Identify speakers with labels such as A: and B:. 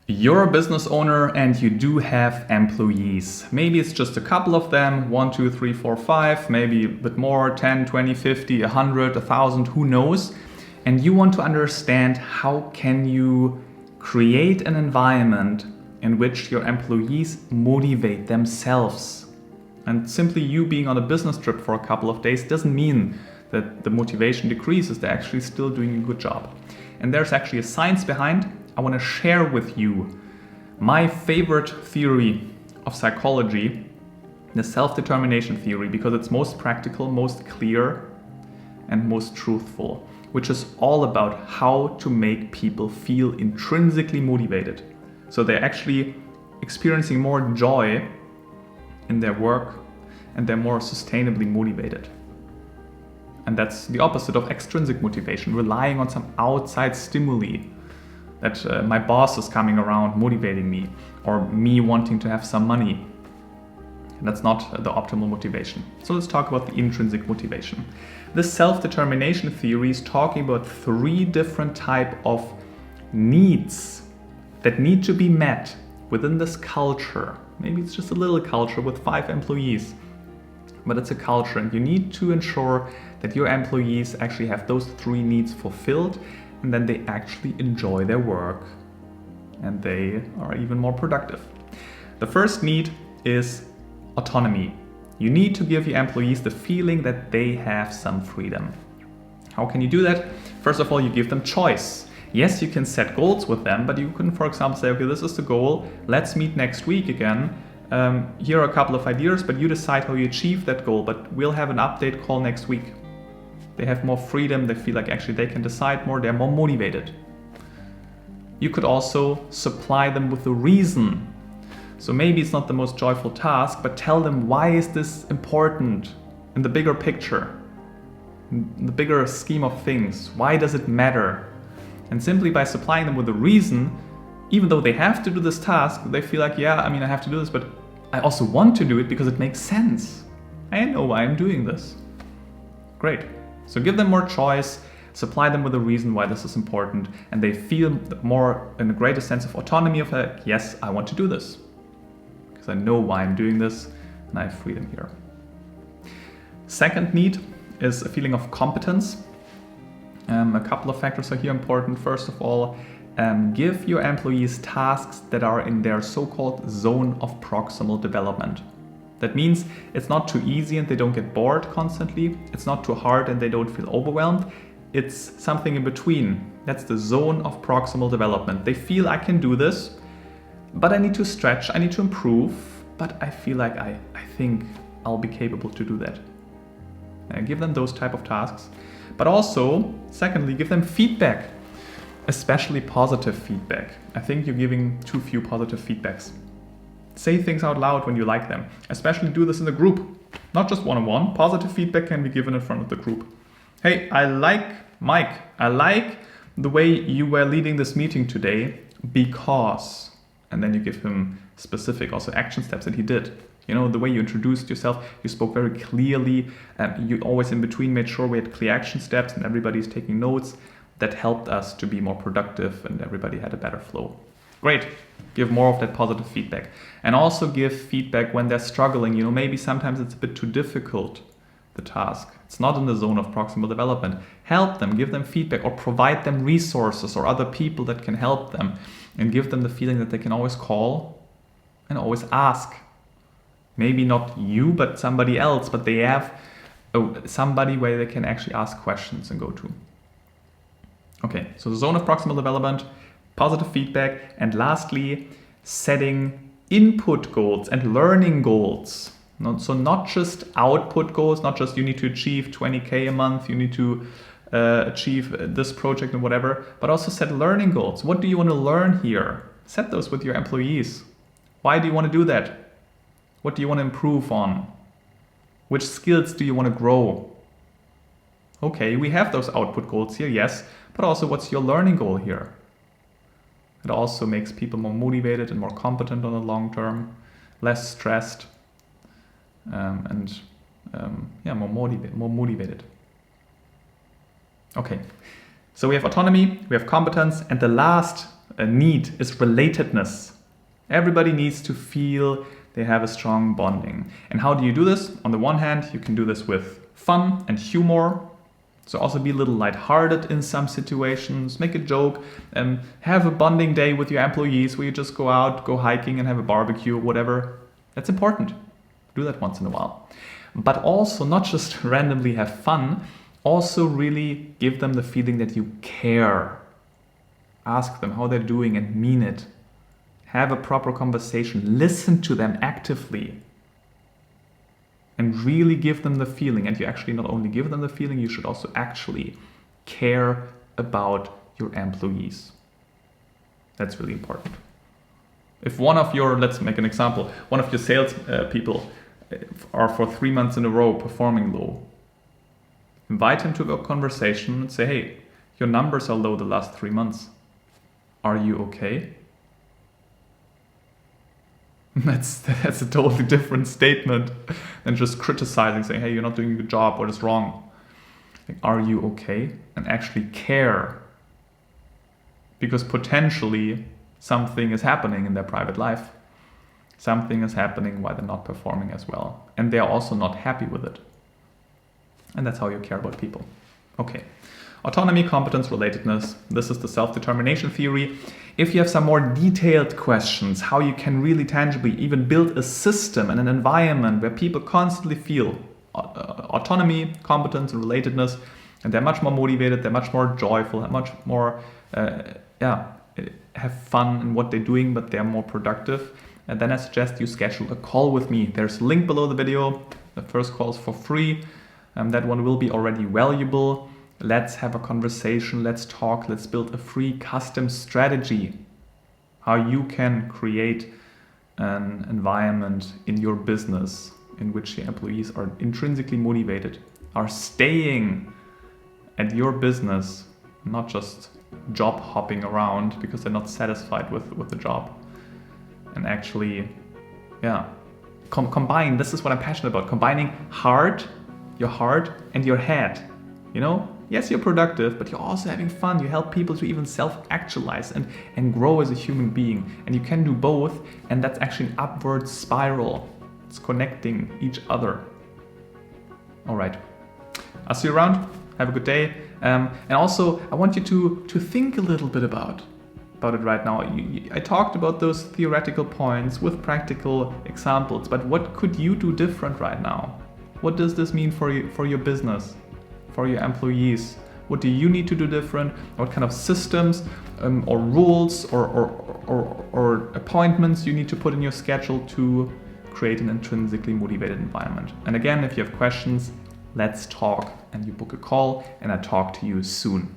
A: You're a business owner and you do have employees. Maybe it's just a couple of them, 1, 2, 3, 4, 5, maybe a bit more, 10, 20, 50, 100, 1,000, who knows? And you want to understand how can you create an environment in which your employees motivate themselves. And simply you being on a business trip for a couple of days doesn't mean that the motivation decreases. They're actually still doing a good job. And there's actually a science behind. I want to share with you my favorite theory of psychology, the self-determination theory, because it's most practical, most clear, and most truthful, which is all about how to make people feel intrinsically motivated. So they're actually experiencing more joy in their work and they're more sustainably motivated. And that's the opposite of extrinsic motivation, relying on some outside stimuli. That my boss is coming around motivating me, or me wanting to have some money. And that's not the optimal motivation. So let's talk about the intrinsic motivation. This self-determination theory is talking about 3 different types of needs that need to be met within this culture. Maybe it's just a little culture with 5 employees, but it's a culture, and you need to ensure that your employees actually have those 3 needs fulfilled, and then they actually enjoy their work and they are even more productive. The first need is autonomy. You need to give your employees the feeling that they have some freedom. How can you do that? First of all, you give them choice. Yes, you can set goals with them, but you can, for example, say, okay, this is the goal. Let's meet next week again. Here are a couple of ideas, but you decide how you achieve that goal, but we'll have an update call next week. They have more freedom, they feel like actually they can decide more, they're more motivated. You could also supply them with a reason. So maybe it's not the most joyful task, but tell them, why is this important in the bigger picture, in the bigger scheme of things? Why does it matter? And simply by supplying them with a reason, even though they have to do this task, they feel like, yeah, I have to do this, but I also want to do it because it makes sense. I know why I'm doing this. Great. So give them more choice, supply them with a reason why this is important, and they feel more in a greater sense of autonomy of like, yes, I want to do this because I know why I'm doing this and I have freedom here. Second need is a feeling of competence. A couple of factors are here important. First of all, give your employees tasks that are in their so-called zone of proximal development. That means it's not too easy and they don't get bored constantly. It's not too hard and they don't feel overwhelmed. It's something in between. That's the zone of proximal development. They feel I can do this, but I need to stretch, I need to improve, but I feel like I think I'll be capable to do that. Give them those type of tasks. But also, secondly, give them feedback, especially positive feedback. I think you're giving too few positive feedbacks. Say things out loud when you like them. Especially do this in a group, not just one-on-one. Positive feedback can be given in front of the group. Hey, I like Mike. I like the way you were leading this meeting today because, and then you give him specific also action steps that he did. You know, the way you introduced yourself, you spoke very clearly. You always in between made sure we had clear action steps and everybody's taking notes. That helped us to be more productive and everybody had a better flow. Great. Give more of that positive feedback. And also give feedback when they're struggling. You know, maybe sometimes it's a bit too difficult, the task. It's not in the zone of proximal development. Help them, give them feedback, or provide them resources or other people that can help them, and give them the feeling that they can always call and always ask. Maybe not you, but somebody else, but they have somebody where they can actually ask questions and go to. Okay, so the zone of proximal development, positive feedback, and lastly, setting input goals and learning goals. So not just output goals, not just you need to achieve 20K a month, you need to achieve this project and whatever, but also set learning goals. What do you want to learn here? Set those with your employees. Why do you want to do that? What do you want to improve on? Which skills do you want to grow? Okay, we have those output goals here, yes, but also what's your learning goal here? It also makes people more motivated and more competent on the long term, less stressed, and more motivated. Okay, so we have autonomy, we have competence, and the last need is relatedness. Everybody needs to feel they have a strong bonding. And how do you do this? On the one hand, you can do this with fun and humor. So also be a little lighthearted in some situations, make a joke, have a bonding day with your employees where you just go out, go hiking and have a barbecue or whatever. That's important. Do that once in a while. But also not just randomly have fun, also really give them the feeling that you care. Ask them how they're doing and mean it. Have a proper conversation. Listen to them actively. And really give them the feeling. And you actually not only give them the feeling, you should also actually care about your employees. That's really important. If one of your, let's make an example, one of your sales people are for 3 months in a row performing low, invite him to a conversation and say, hey, your numbers are low the last 3 months. Are you okay? That's a totally different statement than just criticizing, saying, hey, you're not doing a good job, what is wrong? Like, are you okay? And actually care. Because potentially something is happening in their private life. Something is happening why they're not performing as well. And they're also not happy with it. And that's how you care about people. Okay. Autonomy, competence, relatedness. This is the self-determination theory. If you have some more detailed questions, how you can really tangibly even build a system and an environment where people constantly feel autonomy, competence, and relatedness, and they're much more motivated, they're much more joyful, much more have fun in what they're doing, but they're more productive, and then I suggest you schedule a call with me. There's a link below the video. The first call is for free. That one will be already valuable. Let's have a conversation, let's talk, let's build a free custom strategy. How you can create an environment in your business in which your employees are intrinsically motivated, are staying at your business, not just job hopping around because they're not satisfied with the job. And actually, combine, this is what I'm passionate about, combining your heart and your head, you know? Yes, you're productive, but you're also having fun. You help people to even self-actualize and grow as a human being. And you can do both, and that's actually an upward spiral. It's connecting each other. All right. I'll see you around. Have a good day. And also, I want you to think a little bit about it right now. I talked about those theoretical points with practical examples, but what could you do different right now? What does this mean for your business? For your employees? What do you need to do different? What kind of systems or rules or appointments you need to put in your schedule to create an intrinsically motivated environment? And again, if you have questions, let's talk and you book a call and I talk to you soon.